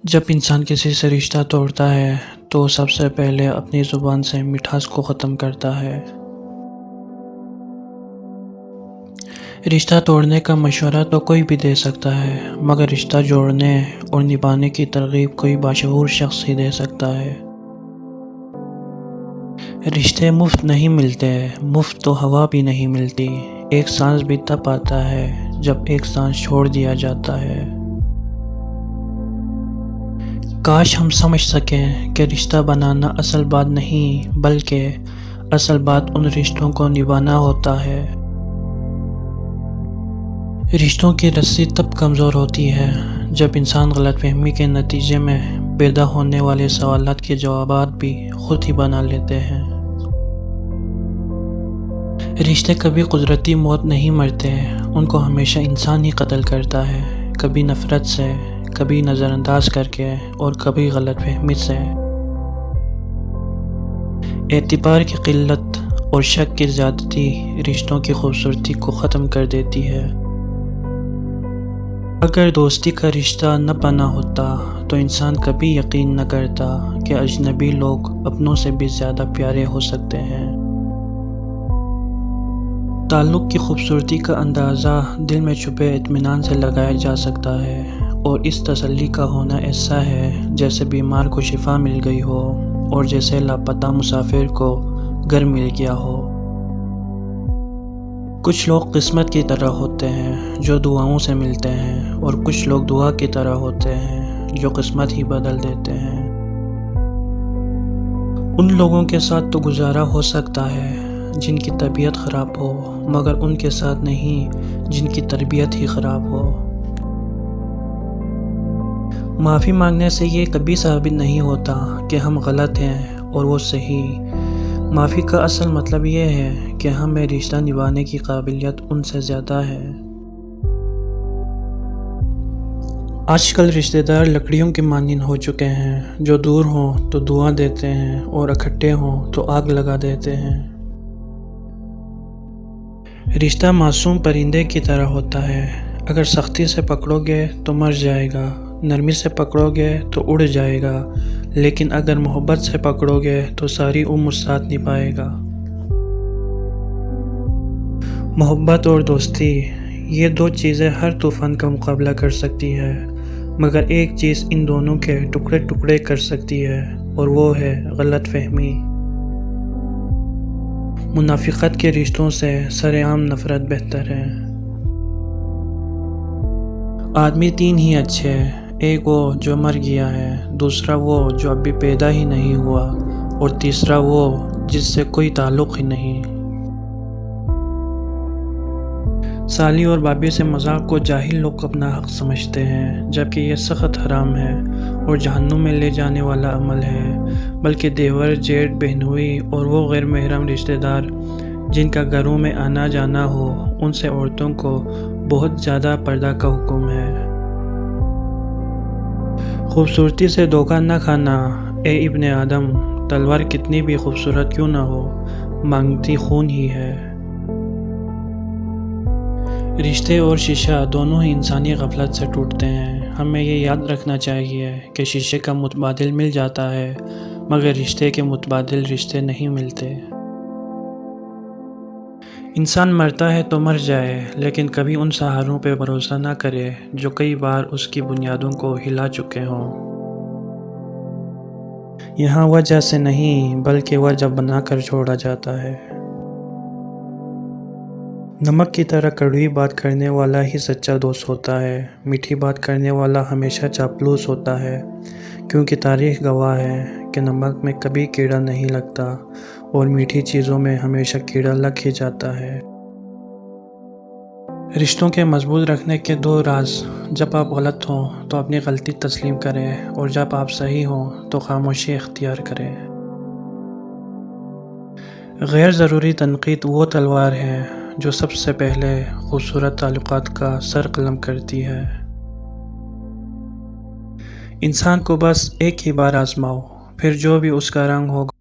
جب انسان کسی سے رشتہ توڑتا ہے تو سب سے پہلے اپنی زبان سے مٹھاس کو ختم کرتا ہے۔ رشتہ توڑنے کا مشورہ تو کوئی بھی دے سکتا ہے، مگر رشتہ جوڑنے اور نبھانے کی ترغیب کوئی باشعور شخص ہی دے سکتا ہے۔ رشتے مفت نہیں ملتے، مفت تو ہوا بھی نہیں ملتی۔ ایک سانس بھی تب آتا ہے جب ایک سانس چھوڑ دیا جاتا ہے۔ کاش ہم سمجھ سکیں کہ رشتہ بنانا اصل بات نہیں، بلکہ اصل بات ان رشتوں کو نبھانا ہوتا ہے۔ رشتوں کی رسی تب کمزور ہوتی ہے جب انسان غلط فہمی کے نتیجے میں پیدا ہونے والے سوالات کے جوابات بھی خود ہی بنا لیتے ہیں۔ رشتے کبھی قدرتی موت نہیں مرتے، ان کو ہمیشہ انسان ہی قتل کرتا ہے، کبھی نفرت سے، کبھی نظر انداز کر کے اور کبھی غلط فہمی سے۔ اعتبار کی قلت اور شک کی زیادتی رشتوں کی خوبصورتی کو ختم کر دیتی ہے۔ اگر دوستی کا رشتہ نہ بنا ہوتا تو انسان کبھی یقین نہ کرتا کہ اجنبی لوگ اپنوں سے بھی زیادہ پیارے ہو سکتے ہیں۔ تعلق کی خوبصورتی کا اندازہ دل میں چھپے اطمینان سے لگایا جا سکتا ہے، اور اس تسلی کا ہونا ایسا ہے جیسے بیمار کو شفا مل گئی ہو اور جیسے لاپتہ مسافر کو گھر مل گیا ہو۔ کچھ لوگ قسمت کی طرح ہوتے ہیں جو دعاؤں سے ملتے ہیں، اور کچھ لوگ دعا کی طرح ہوتے ہیں جو قسمت ہی بدل دیتے ہیں۔ ان لوگوں کے ساتھ تو گزارا ہو سکتا ہے جن کی طبیعت خراب ہو، مگر ان کے ساتھ نہیں جن کی تربیت ہی خراب ہو۔ معافی مانگنے سے یہ کبھی ثابت نہیں ہوتا کہ ہم غلط ہیں اور وہ صحیح۔ معافی کا اصل مطلب یہ ہے کہ ہمیں رشتہ نبھانے کی قابلیت ان سے زیادہ ہے۔ آج کل رشتہ دار لکڑیوں کے مانند ہو چکے ہیں، جو دور ہوں تو دعا دیتے ہیں اور اکٹھے ہوں تو آگ لگا دیتے ہیں۔ رشتہ معصوم پرندے کی طرح ہوتا ہے، اگر سختی سے پکڑو گے تو مر جائے گا، نرمی سے پکڑو گے تو اڑ جائے گا، لیکن اگر محبت سے پکڑو گے تو ساری عمر ساتھ نبھائے گا۔ محبت اور دوستی، یہ دو چیزیں ہر طوفان کا مقابلہ کر سکتی ہے، مگر ایک چیز ان دونوں کے ٹکڑے ٹکڑے کر سکتی ہے، اور وہ ہے غلط فہمی۔ منافقت کے رشتوں سے سرعام نفرت بہتر ہے۔ آدمی تین ہی اچھے ہیں، ایک وہ جو مر گیا ہے، دوسرا وہ جو ابھی پیدا ہی نہیں ہوا، اور تیسرا وہ جس سے کوئی تعلق ہی نہیں۔ سالی اور بابی سے مذاق کو جاہل لوگ اپنا حق سمجھتے ہیں، جبکہ یہ سخت حرام ہے اور جہنم میں لے جانے والا عمل ہے۔ بلکہ دیور، جیٹھ، بہنوئی اور وہ غیر محرم رشتہ دار جن کا گھروں میں آنا جانا ہو، ان سے عورتوں کو بہت زیادہ پردہ کا حکم ہے۔ خوبصورتی سے دھوکہ نہ کھانا، اے ابن آدم، تلوار کتنی بھی خوبصورت کیوں نہ ہو، مانگتی خون ہی ہے۔ رشتے اور شیشہ دونوں ہی انسانی غفلت سے ٹوٹتے ہیں۔ ہمیں یہ یاد رکھنا چاہیے کہ شیشے کا متبادل مل جاتا ہے، مگر رشتے کے متبادل رشتے نہیں ملتے۔ انسان مرتا ہے تو مر جائے، لیکن کبھی ان سہاروں پہ بھروسہ نہ کرے جو کئی بار اس کی بنیادوں کو ہلا چکے ہوں۔ یہاں وجہ سے نہیں بلکہ وجہ بنا کر چھوڑا جاتا ہے۔ نمک کی طرح کڑوی بات کرنے والا ہی سچا دوست ہوتا ہے، میٹھی بات کرنے والا ہمیشہ چاپلوس ہوتا ہے، کیونکہ تاریخ گواہ ہے کہ نمک میں کبھی کیڑا نہیں لگتا اور میٹھی چیزوں میں ہمیشہ کیڑا لگ ہی جاتا ہے۔ رشتوں کے مضبوط رکھنے کے دو راز: جب آپ غلط ہوں تو اپنی غلطی تسلیم کریں، اور جب آپ صحیح ہوں تو خاموشی اختیار کریں۔ غیر ضروری تنقید وہ تلوار ہے جو سب سے پہلے خوبصورت تعلقات کا سر قلم کرتی ہے۔ انسان کو بس ایک ہی بار آزماؤ، پھر جو بھی اس کا رنگ ہوگا